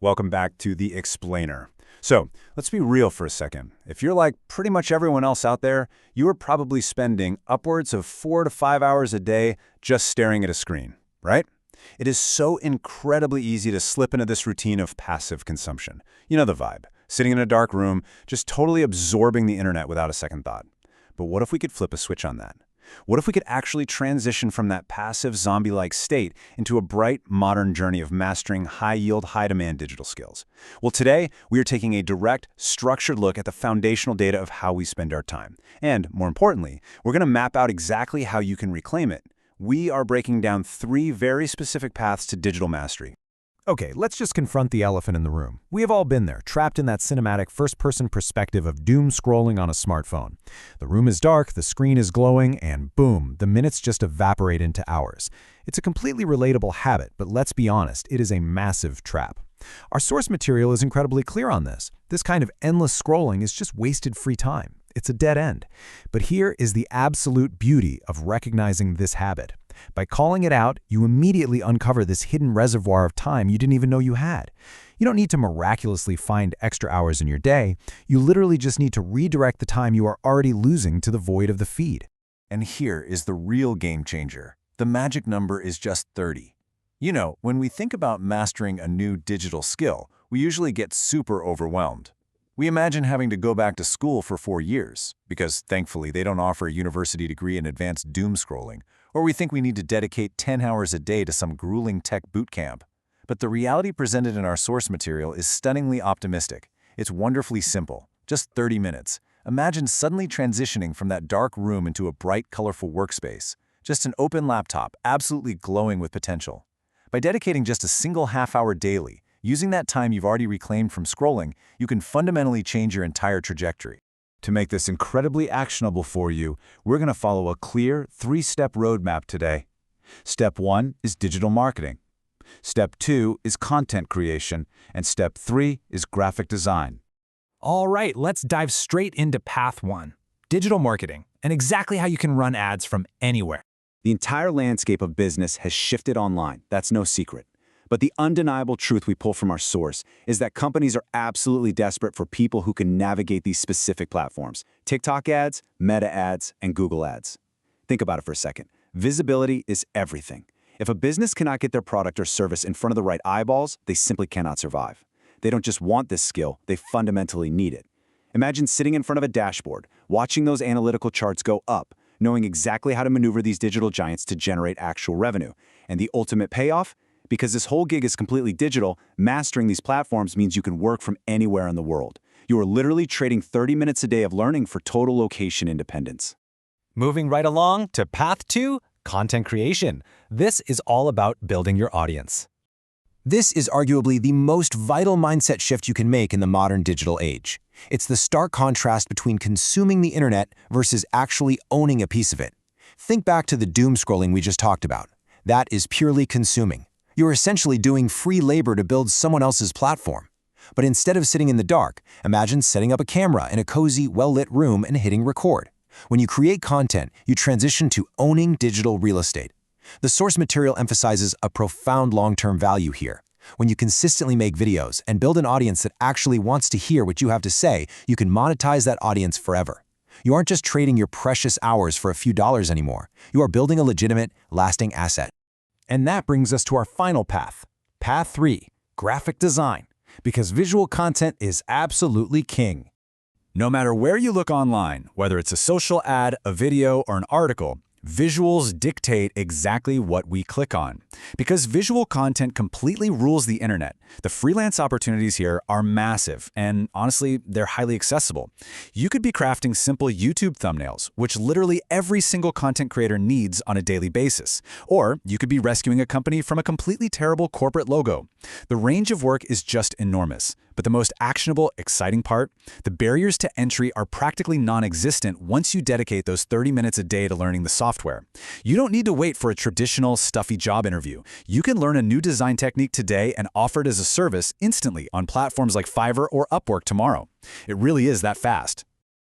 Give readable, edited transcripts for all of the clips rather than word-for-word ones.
Welcome back to The Explainer. So, let's be real for a second. If you're like pretty much everyone else out there, you are probably spending upwards of 4 to 5 hours a day just staring at a screen, right? It is so incredibly easy to slip into this routine of passive consumption. You know the vibe. Sitting in a dark room, just totally absorbing the internet without a second thought. But what if we could flip a switch on that? What if we could actually transition from that passive zombie-like state into a bright, modern journey of mastering high-yield, high-demand digital skills? Well, today, we are taking a direct, structured look at the foundational data of how we spend our time. And, more importantly, we're going to map out exactly how you can reclaim it. We are breaking down 3 very specific paths to digital mastery. Okay, let's just confront the elephant in the room. We have all been there, trapped in that cinematic first-person perspective of doom scrolling on a smartphone. The room is dark, the screen is glowing, and boom, the minutes just evaporate into hours. It's a completely relatable habit, but let's be honest, it is a massive trap. Our source material is incredibly clear on this. This kind of endless scrolling is just wasted free time. It's a dead end. But here is the absolute beauty of recognizing this habit. By calling it out, you immediately uncover this hidden reservoir of time you didn't even know you had. You don't need to miraculously find extra hours in your day. You literally just need to redirect the time you are already losing to the void of the feed. And here is the real game changer. The magic number is just 30. You know, when we think about mastering a new digital skill, we usually get super overwhelmed. We imagine having to go back to school for 4 years, because thankfully they don't offer a university degree in advanced doom scrolling, or we think we need to dedicate 10 hours a day to some grueling tech boot camp. But the reality presented in our source material is stunningly optimistic. It's wonderfully simple, just 30 minutes. Imagine suddenly transitioning from that dark room into a bright, colorful workspace. Just an open laptop, absolutely glowing with potential. By dedicating just a single half-hour daily, using that time you've already reclaimed from scrolling, you can fundamentally change your entire trajectory. To make this incredibly actionable for you, we're going to follow a clear 3-step roadmap today. Step 1 is digital marketing. Step 2 is content creation. And Step 3 is graphic design. All right, let's dive straight into Path 1, digital marketing, and exactly how you can run ads from anywhere. The entire landscape of business has shifted online. That's no secret. But the undeniable truth we pull from our source is that companies are absolutely desperate for people who can navigate these specific platforms: TikTok ads, Meta ads, and Google ads. Think about it for a second. Visibility is everything. If a business cannot get their product or service in front of the right eyeballs, they simply cannot survive. They don't just want this skill, they fundamentally need it. Imagine sitting in front of a dashboard, watching those analytical charts go up, knowing exactly how to maneuver these digital giants to generate actual revenue. And the ultimate payoff? Because this whole gig is completely digital, mastering these platforms means you can work from anywhere in the world. You are literally trading 30 minutes a day of learning for total location independence. Moving right along to Path 2, content creation. This is all about building your audience. This is arguably the most vital mindset shift you can make in the modern digital age. It's the stark contrast between consuming the internet versus actually owning a piece of it. Think back to the doom scrolling we just talked about. That is purely consuming. You're essentially doing free labor to build someone else's platform. But instead of sitting in the dark, imagine setting up a camera in a cozy, well-lit room and hitting record. When you create content, you transition to owning digital real estate. The source material emphasizes a profound long-term value here. When you consistently make videos and build an audience that actually wants to hear what you have to say, you can monetize that audience forever. You aren't just trading your precious hours for a few dollars anymore. You are building a legitimate, lasting asset. And that brings us to our final path, Path 3, graphic design, because visual content is absolutely king. No matter where you look online, whether it's a social ad, a video, or an article, visuals dictate exactly what we click on. Because visual content completely rules the internet, the freelance opportunities here are massive, and honestly, they're highly accessible. You could be crafting simple YouTube thumbnails, which literally every single content creator needs on a daily basis. Or you could be rescuing a company from a completely terrible corporate logo. The range of work is just enormous. But the most actionable, exciting part? The barriers to entry are practically non-existent once you dedicate those 30 minutes a day to learning the software. You don't need to wait for a traditional, stuffy job interview. You can learn a new design technique today and offer it as a service instantly on platforms like Fiverr or Upwork tomorrow. It really is that fast.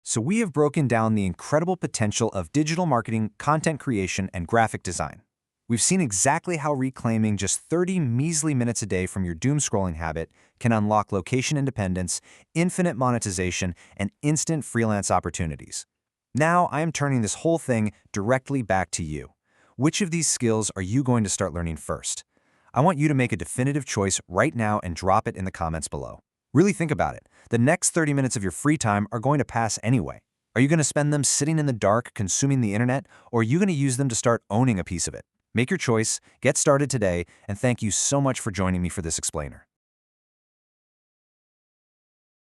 So we have broken down the incredible potential of digital marketing, content creation, and graphic design. We've seen exactly how reclaiming just 30 measly minutes a day from your doom scrolling habit can unlock location independence, infinite monetization, and instant freelance opportunities. Now, I am turning this whole thing directly back to you. Which of these skills are you going to start learning first? I want you to make a definitive choice right now and drop it in the comments below. Really think about it. The next 30 minutes of your free time are going to pass anyway. Are you going to spend them sitting in the dark consuming the internet, or are you going to use them to start owning a piece of it? Make your choice, get started today, and thank you so much for joining me for this explainer.